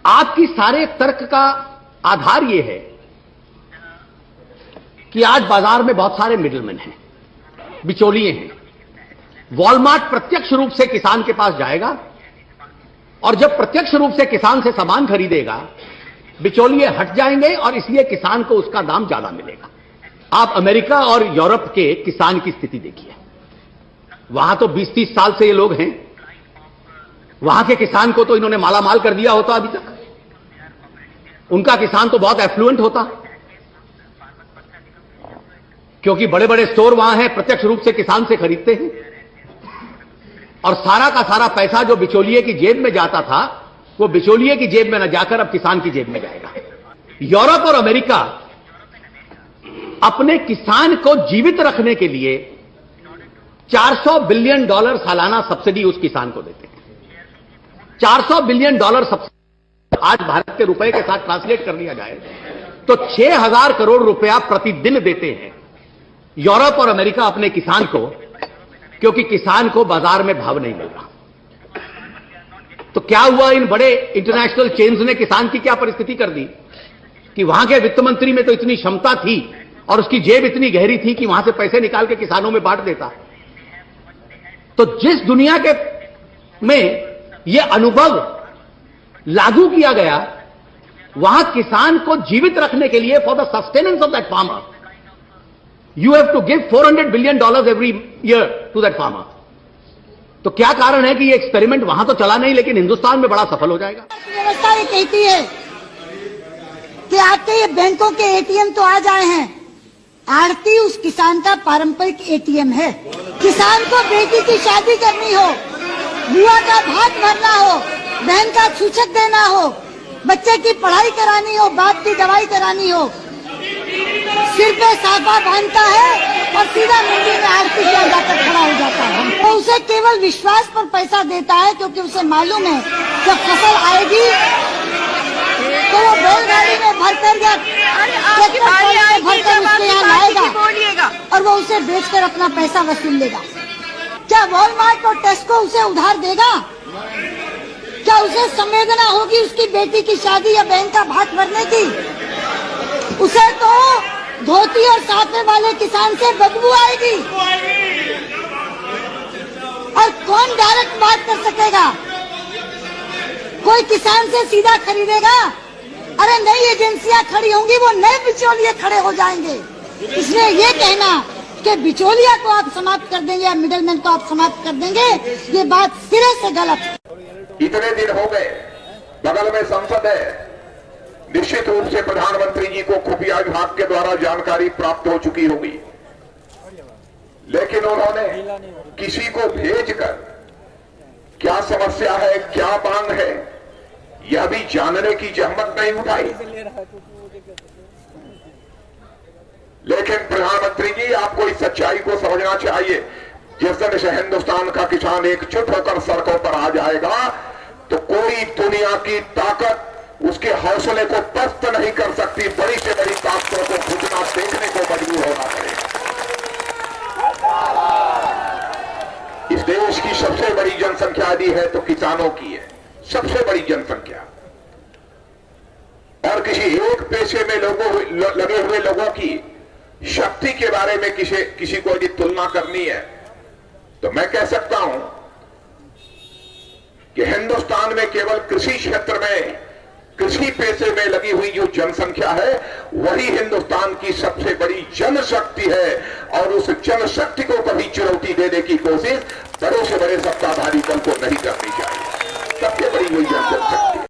आपकी सारे तर्क का आधार यह है कि आज बाजार में बहुत सारे मिडलमैन हैं, बिचौलिए हैं। वॉलमार्ट प्रत्यक्ष रूप से किसान के पास जाएगा और जब प्रत्यक्ष रूप से किसान से सामान खरीदेगा, बिचौलिए हट जाएंगे और इसलिए किसान को उसका दाम ज्यादा मिलेगा। आप अमेरिका और यूरोप के किसान की स्थिति देखिए, वहां तो 20-30 साल से ये लोग हैं। वहां के किसान को तो इन्होंने मालामाल कर दिया होता अभी तक। उनका किसान तो बहुत एफ्लुएंट होता, क्योंकि बड़े बड़े स्टोर वहां हैं, प्रत्यक्ष रूप से किसान से खरीदते हैं और सारा का सारा पैसा जो बिचौलिए की जेब में जाता था, वो बिचौलिए की जेब में न जाकर अब किसान की जेब में जाएगा। यूरोप और अमेरिका अपने किसान को जीवित रखने के लिए $400 बिलियन सालाना सब्सिडी उस किसान को देते हैं। $400 बिलियन सब्सिडी आज भारत के रुपए के साथ ट्रांसलेट कर लिया जाए तो 6,000 करोड़ रुपया प्रतिदिन देते हैं यूरोप और अमेरिका अपने किसान को, क्योंकि किसान को बाजार में भाव नहीं मिल रहा। तो क्या हुआ, इन बड़े इंटरनेशनल चेन्स ने किसान की क्या परिस्थिति कर दी कि वहां के वित्त मंत्री में तो इतनी क्षमता थी और उसकी जेब इतनी गहरी थी कि वहां से पैसे निकाल के किसानों में बांट देता। तो जिस दुनिया के में यह अनुभव लागू किया गया, वहां किसान को जीवित रखने के लिए, for the sustenance of that farmer, you have to give $400 billion every year to that farmer. तो क्या कारण है कि ये एक्सपेरिमेंट वहां तो चला नहीं, लेकिन हिंदुस्तान में बड़ा सफल हो जाएगा। व्यवस्था ये कहती है कि आपके ये बैंकों के एटीएम तो आ जाए हैं, आड़ती उस किसान का पारंपरिक एटीएम है। किसान को बेटी की शादी करनी हो, बुआ का भात भरना हो, बहन का सूचक देना हो, बच्चे की पढ़ाई करानी हो, बाप की दवाई करानी हो, सिर पे साफा बांधता है और सीधा मंडी में आड़ती के जाकर खड़ा हो जाता है। तो उसे केवल विश्वास पर पैसा देता है, क्योंकि उसे मालूम है जब फसल आएगी तो वो बैलगाड़ी में भरकर या ट्रैक्टर में भरकर उसके यहाँ लाएगा और वो उसे बेचकर अपना पैसा वसूल लेगा। क्या वॉलमार्ट और टेस्को उसे उधार देगा? क्या उसे संवेदना होगी उसकी बेटी की शादी या बहन का भात भरने की? उसे तो धोती और साफे वाले किसान से बदबू आएगी। और कौन डायरेक्ट बात कर सकेगा? कोई किसान से सीधा खरीदेगा? अरे नई एजेंसियां खड़ी होंगी, वो नए बिचौलिए खड़े हो जाएंगे। इसलिए ये कहना कि बिचौलिया को आप समाप्त कर देंगे या मिडलमैन को आप समाप्त कर देंगे, ये बात सिरे से गलत है। इतने दिन हो गए, बगल में संसद है, निश्चित रूप से प्रधानमंत्री जी को खुफिया विभाग के द्वारा जानकारी प्राप्त हो चुकी होगी, लेकिन उन्होंने किसी को भेजकर क्या समस्या है, क्या मांग है, यह भी जानने की जहमत नहीं उठाई। लेकिन प्रधानमंत्री जी, आपको इस सच्चाई को समझना चाहिए, जिस दिन से हिंदुस्तान का किसान एकजुट होकर सड़कों पर आ जाएगा तो कोई दुनिया की ताकत उसके हौसले को पस्त नहीं कर सकती। बड़ी से बड़ी ताकतों को घुटना देखने को मजबूर होना पड़ेगा। इस देश की सबसे बड़ी जनसंख्या यदि है तो किसानों की है, सबसे बड़ी जनसंख्या। और किसी एक पेशे में लगे हुए लोगों की शक्ति के बारे में किसी को यदि तुलना करनी है तो मैं कह सकता हूं कि हिंदुस्तान में केवल कृषि क्षेत्र में, कृषि पेशे में लगी हुई जो जनसंख्या है, वही हिंदुस्तान की सबसे बड़ी जनशक्ति है। और उस जनशक्ति को कभी चुनौती देने की कोशिश बड़े से बड़े